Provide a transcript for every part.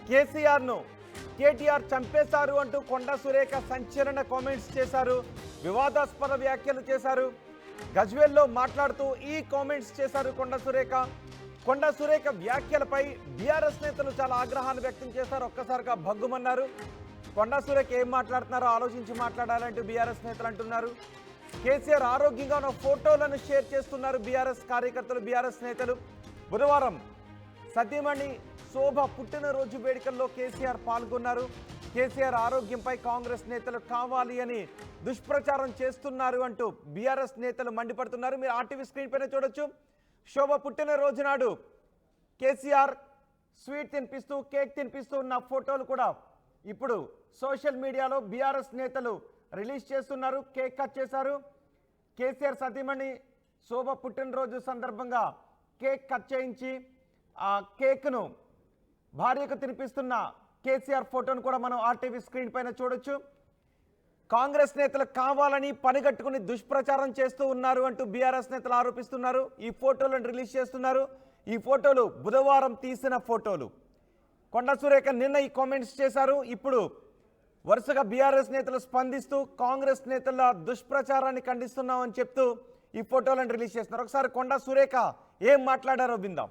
కేసీఆర్ను కేటీఆర్ చంపేశారు అంటూ కొండా సురేఖ సంచలన కామెంట్స్ చేశారు, వివాదాస్పద వ్యాఖ్యలు చేశారు. గజ్వేల్లో మాట్లాడుతూ ఈ కామెంట్స్ చేశారు కొండా సురేఖ వ్యాఖ్యలపై బీఆర్ఎస్ నేతలు చాలా ఆగ్రహాన్ని వ్యక్తం చేశారు. ఒక్కసారిగా భగ్గుమన్నారు. కొండా సురేఖ ఏం మాట్లాడుతున్నారో ఆలోచించి మాట్లాడాలంటూ బీఆర్ఎస్ నేతలు అంటున్నారు. కేసీఆర్ ఆరోగ్యంగా ఉన్న ఫోటోలను షేర్ చేస్తున్నారు బీఆర్ఎస్ కార్యకర్తలు, బీఆర్ఎస్ నేతలు. బుధవారం సతీమణి శోభ పుట్టినరోజు వేడుకల్లో కేసీఆర్ పాల్గొన్నారు. కేసీఆర్ ఆరోగ్యంపై కాంగ్రెస్ నేతలు కావాలి అని దుష్ప్రచారం చేస్తున్నారు అంటూ బీఆర్ఎస్ నేతలు మండిపడుతున్నారు. మీరు ఆర్టీవీ స్క్రీన్ పైన చూడొచ్చు. శోభ పుట్టినరోజు నాడు కేసీఆర్ స్వీట్ తినిపిస్తూ, కేక్ తినిపిస్తూ ఉన్న ఫోటోలు కూడా ఇప్పుడు సోషల్ మీడియాలో బీఆర్ఎస్ నేతలు రిలీజ్ చేస్తున్నారు. కేక్ కట్ చేశారు. కేసీఆర్ సతీమణి శోభ పుట్టినరోజు సందర్భంగా కేక్ కట్ చేయించి ఆ కేక్ను భార్యకు తినిపిస్తున్న కేసీఆర్ ఫోటోను కూడా మనం ఆర్టీవీ స్క్రీన్ పైన చూడొచ్చు. కాంగ్రెస్ నేతలు కావాలని పనిగట్టుకుని దుష్ప్రచారం చేస్తూ ఉన్నారు అంటూ బీఆర్ఎస్ నేతలు ఆరోపిస్తున్నారు. ఈ ఫోటోలను రిలీజ్ చేస్తున్నారు. ఈ ఫోటోలు బుధవారం తీసిన ఫోటోలు. కొండా సురేఖ నిన్న ఈ కామెంట్స్ చేశారు. ఇప్పుడు వరుసగా బీఆర్ఎస్ నేతలు స్పందిస్తూ కాంగ్రెస్ నేతల దుష్ప్రచారాన్ని ఖండిస్తున్నామని చెప్తూ ఈ ఫోటోలను రిలీజ్ చేస్తున్నారు. ఒకసారి కొండా సురేఖ ఏం మాట్లాడారో విందాం.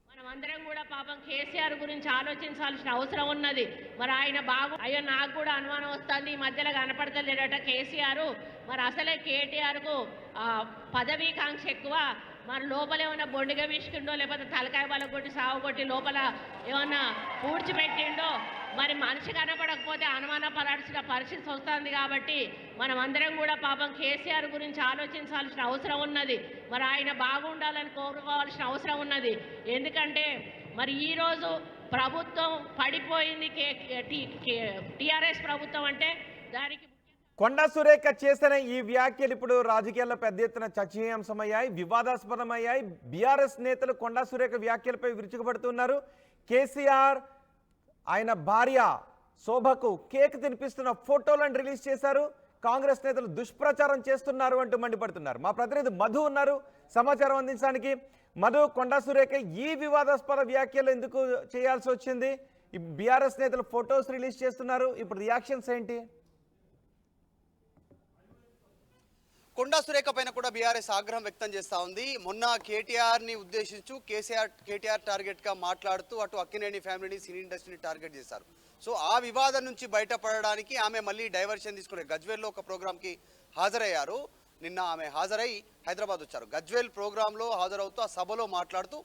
మనమందరం కూడా పాపం కేసీఆర్ గురించి ఆలోచించాల్సిన అవసరం ఉన్నది. మరి ఆయన అయ్యో నాకు కూడా అనుమానం వస్తుంది, ఈ మధ్యలో కనపడతలేడట కేసీఆర్. మరి అసలే కేటీఆర్కు పదవీకాంక్ష ఎక్కువ. మరి లోపల ఏమన్నా బొండిగా విసుకుండో, లేకపోతే తలకాయ బల కొట్టి సాగు కొట్టి లోపల ఏమన్నా పూడ్చిపెట్టిండో, మరి మనిషి కనపడకపోతే అనుమానపడాల్సిన పరిస్థితి వస్తుంది. కాబట్టి మనం అందరం కూడా పాపం కేసీఆర్ గురించి ఆలోచించాల్సిన అవసరం ఉన్నది. మరి ఆయన బాగుండాలని కోరుకోవాల్సిన అవసరం ఉన్నది. ఎందుకంటే మరి ఈరోజు ప్రభుత్వం పడిపోయింది, టీఆర్ఎస్ ప్రభుత్వం అంటే దానికి కొండా సురేఖ చేసిన ఈ వ్యాఖ్యలు ఇప్పుడు రాజకీయాల్లో పెద్ద ఎత్తున చర్చనీయాంశమయ్యాయి, వివాదాస్పదమయ్యాయి. బీఆర్ఎస్ నేతలు కొండా సురేఖ వ్యాఖ్యలపై విరుచుకుపడుతున్నారు. కేసీఆర్ ఆయన భార్య శోభకు కేక్ తినిపిస్తున్న ఫోటోలను రిలీజ్ చేశారు. కాంగ్రెస్ నేతలు దుష్ప్రచారం చేస్తున్నారు అంటూ మండిపడుతున్నారు. మా ప్రతినిధి మధు ఉన్నారు సమాచారం అందించడానికి. మధు, కొండా సురేఖ ఈ వివాదాస్పద వ్యాఖ్యలు ఎందుకు చేయాల్సి వచ్చింది? ఈ బీఆర్ఎస్ నేతలు ఫొటోస్ రిలీజ్ చేస్తున్నారు, ఇప్పుడు రియాక్షన్స్ ఏంటి? కొండా సురేఖ పైన కూడా బీఆర్ఎస్ ఆగ్రహం వ్యక్తం చేస్తూ ఉంది. మొన్న కేటీఆర్ని ఉద్దేశించు కేటీఆర్ టార్గెట్గా మాట్లాడుతూ అటు అక్కినేని ఫ్యామిలీని, సినీ ఇండస్ట్రీని టార్గెట్ చేశారు. సో ఆ వివాదం నుంచి బయటపడడానికి ఆమె మళ్ళీ డైవర్షన్ తీసుకునే గజ్వేల్లో ఒక ప్రోగ్రామ్కి హాజరయ్యారు. నిన్న ఆమె హాజరై హైదరాబాద్ వచ్చారు. గజ్వేల్ ప్రోగ్రాంలో హాజరవుతూ ఆ సభలో మాట్లాడుతూ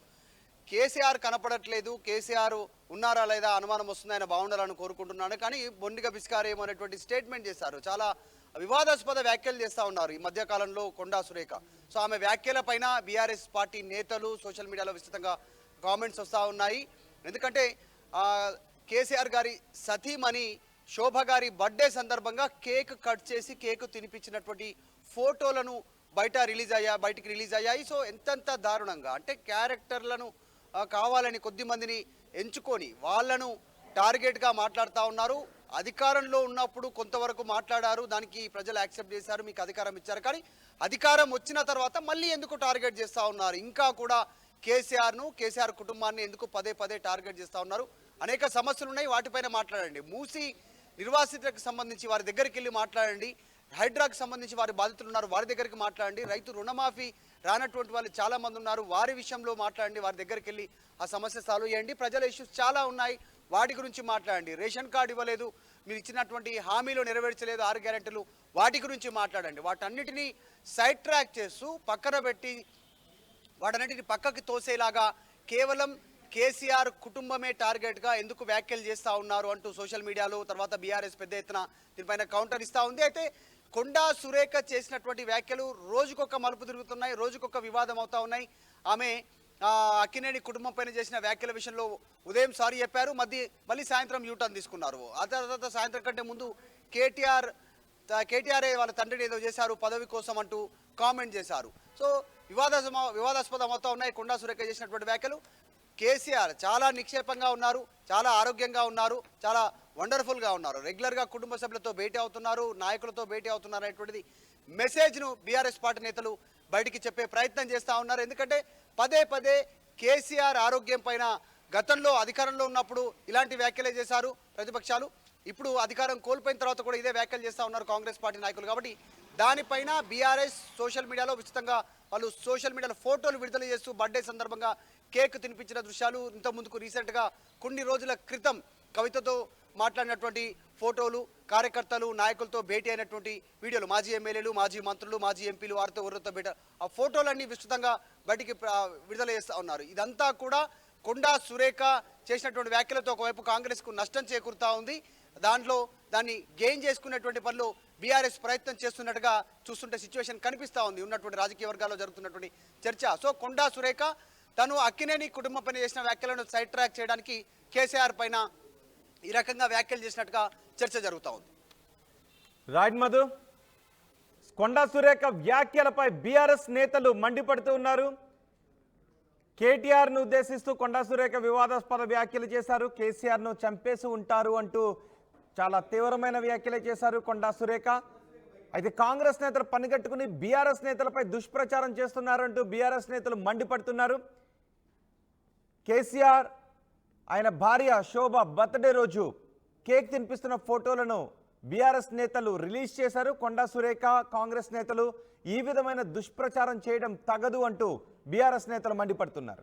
కేసీఆర్ కనపడట్లేదు, కేసీఆర్ ఉన్నారా లేదా అనుమానం వస్తుంది, ఆయన బాగుండాలని కోరుకుంటున్నాను, కానీ బొండిగా బిస్కారేమో అనేటువంటి స్టేట్మెంట్ చేశారు. చాలా వివాదాస్పద వ్యాఖ్యలు చేస్తూ ఉన్నారు ఈ మధ్యకాలంలో కొండా సురేఖ. సో ఆమె వ్యాఖ్యల పైన బీఆర్ఎస్ పార్టీ నేతలు సోషల్ మీడియాలో విస్తృతంగా కామెంట్స్ వస్తూ ఉన్నాయి. ఎందుకంటే కేసీఆర్ గారి సతీమణి శోభ గారి బర్త్డే సందర్భంగా కేక్ కట్ చేసి కేక్ తినిపించినటువంటి ఫోటోలను బయటికి రిలీజ్ అయ్యాయి. సో ఎంతంత దారుణంగా అంటే క్యారెక్టర్లను కావాలని కొద్ది మందిని ఎంచుకొని వాళ్ళను టార్గెట్గా మాట్లాడుతూ ఉన్నారు. అధికారంలో ఉన్నప్పుడు కొంతవరకు మాట్లాడారు, దానికి ప్రజలు యాక్సెప్ట్ చేశారు, మీకు అధికారం ఇచ్చారు. కానీ అధికారం వచ్చిన తర్వాత మళ్ళీ ఎందుకు టార్గెట్ చేస్తూ ఉన్నారు? ఇంకా కూడా కేసీఆర్ కుటుంబాన్ని ఎందుకు పదే పదే టార్గెట్ చేస్తూ ఉన్నారు? అనేక సమస్యలు ఉన్నాయి, వాటిపైన మాట్లాడండి. మూసి నిర్వాసితులకు సంబంధించి వారి దగ్గరికి వెళ్ళి మాట్లాడండి. హైడ్రాకు సంబంధించి వారి బాధితులు ఉన్నారు, వారి దగ్గరికి మాట్లాడండి. రైతు రుణమాఫీ రానటువంటి వాళ్ళు చాలా మంది ఉన్నారు, వారి విషయంలో మాట్లాడండి. వారి దగ్గరికి వెళ్ళి ఆ సమస్య సాల్వ్ చేయండి. ప్రజల ఇష్యూస్ చాలా ఉన్నాయి, వాటి గురించి మాట్లాడండి. రేషన్ కార్డు ఇవ్వలేదు, మీరు ఇచ్చినటువంటి హామీలు నెరవేర్చలేదు, 6 గ్యారెంటీలు, వాటి గురించి మాట్లాడండి. వాటన్నిటినీ సైడ్ ట్రాక్ చేస్తూ పక్కన పెట్టి వాటన్నిటిని పక్కకి తోసేలాగా కేవలం కేసీఆర్ కుటుంబమే టార్గెట్గా ఎందుకు వ్యాఖ్యలు చేస్తూ ఉన్నారు అంటూ సోషల్ మీడియాలో తర్వాత బీఆర్ఎస్ పెద్ద ఎత్తున దీనిపైన కౌంటర్ ఇస్తూ ఉంది. అయితే కొండా సురేఖ చేసినటువంటి వ్యాఖ్యలు రోజుకొక మలుపు తిరుగుతున్నాయి, రోజుకొక వివాదం అవుతా ఉన్నాయి. ఆమె అక్కినేని కుటుంబం పైన చేసిన వ్యాఖ్యల విషయంలో ఉదయం సారీ చెప్పారు, మళ్ళీ సాయంత్రం యూటర్న్ తీసుకున్నారు. ఆ తర్వాత సాయంత్రం కంటే ముందు కేటీఆర్ వాళ్ళ తండ్రిని ఏదో చేశారు పదవి కోసం అంటూ కామెంట్ చేశారు. సో వివాదాస్పదం అవుతా ఉన్నాయి కొండా సురేఖ చేసినటువంటి వ్యాఖ్యలు. కేసీఆర్ చాలా నిక్షేపంగా ఉన్నారు, చాలా ఆరోగ్యంగా ఉన్నారు, చాలా వండర్ఫుల్గా ఉన్నారు, రెగ్యులర్గా కుటుంబ సభ్యులతో భేటీ అవుతున్నారు, నాయకులతో భేటీ అవుతున్నారు అనేటువంటిది మెసేజ్ను బీఆర్ఎస్ పార్టీ నేతలు బయటికి చెప్పే ప్రయత్నం చేస్తూ ఉన్నారు. ఎందుకంటే పదే పదే కేసీఆర్ ఆరోగ్యం పైన గతంలో అధికారంలో ఉన్నప్పుడు ఇలాంటి వ్యాఖ్యలే చేశారు ప్రతిపక్షాలు. ఇప్పుడు అధికారం కోల్పోయిన తర్వాత కూడా ఇదే వ్యాఖ్యలు చేస్తూ ఉన్నారు కాంగ్రెస్ పార్టీ నాయకులు. కాబట్టి దానిపైన బీఆర్ఎస్ సోషల్ మీడియాలో విస్తృతంగా వాళ్ళు సోషల్ మీడియాలో ఫోటోలు విడుదల చేస్తూ బర్త్డే సందర్భంగా కేక్ తినిపించిన దృశ్యాలు, ఇంత ముందుకు రీసెంట్గా కొన్ని రోజుల క్రితం కవితతో మాట్లాడినటువంటి ఫోటోలు, కార్యకర్తలు నాయకులతో భేటీ అయినటువంటి వీడియోలు, మాజీ ఎమ్మెల్యేలు, మాజీ మంత్రులు, మాజీ ఎంపీలు వారితో ఎవరితో భేటీ, ఆ ఫోటోలన్నీ విస్తృతంగా బయటికి విడుదల చేస్తూ ఉన్నారు. ఇదంతా కూడా కొండా సురేఖ చేసినటువంటి వ్యాఖ్యలతో ఒకవైపు కాంగ్రెస్కు నష్టం చేకూరుతూ ఉంది. దాన్ని గెయిన్ చేసుకునేటువంటి పనులు బీఆర్ఎస్ ప్రయత్నం చేస్తున్నట్టుగా చూస్తుంటే సిచ్యువేషన్ కనిపిస్తూ ఉంది ఉన్నటువంటి రాజకీయ వర్గాల్లో జరుగుతున్నటువంటి చర్చ. సో కొండా సురేఖ తను అక్కినేని కుటుంబం పైన చేసిన వ్యాఖ్యలను సైడ్ ట్రాక్ చేయడానికి కేసీఆర్ పైన ఈ రకంగా వ్యాఖ్యలు చేసినట్టుగా చర్చ జరుగుతూ ఉంది. రైట్ మధు, కొండా సురేఖ వ్యాఖ్యలపై బీఆర్ఎస్ నేతలు మండిపడుతూ ఉన్నారు. కేటీఆర్ను ఉద్దేశిస్తూ కొండా సురేఖ వివాదాస్పద వ్యాఖ్యలు చేశారు. కేసీఆర్ను చంపేసి ఉంటారు అంటూ చాలా తీవ్రమైన వ్యాఖ్యలు చేశారు కొండా సురేఖ. అయితే కాంగ్రెస్ నేతలు పనిగట్టుకుని బీఆర్ఎస్ నేతలపై దుష్ప్రచారం చేస్తున్నారు అంటూ బీఆర్ఎస్ నేతలు మండిపడుతున్నారు. కేసీఆర్ ఆయన భార్య శోభ బర్త్డే రోజు కేక్ తినిపిస్తున్న ఫోటోలను బీఆర్ఎస్ నేతలు రిలీజ్ చేశారు. కొండా సురేఖ కాంగ్రెస్ నేతలు ఈ విధమైన దుష్ప్రచారం చేయడం తగదు అంటూ బీఆర్ఎస్ నేతలు మండిపడుతున్నారు.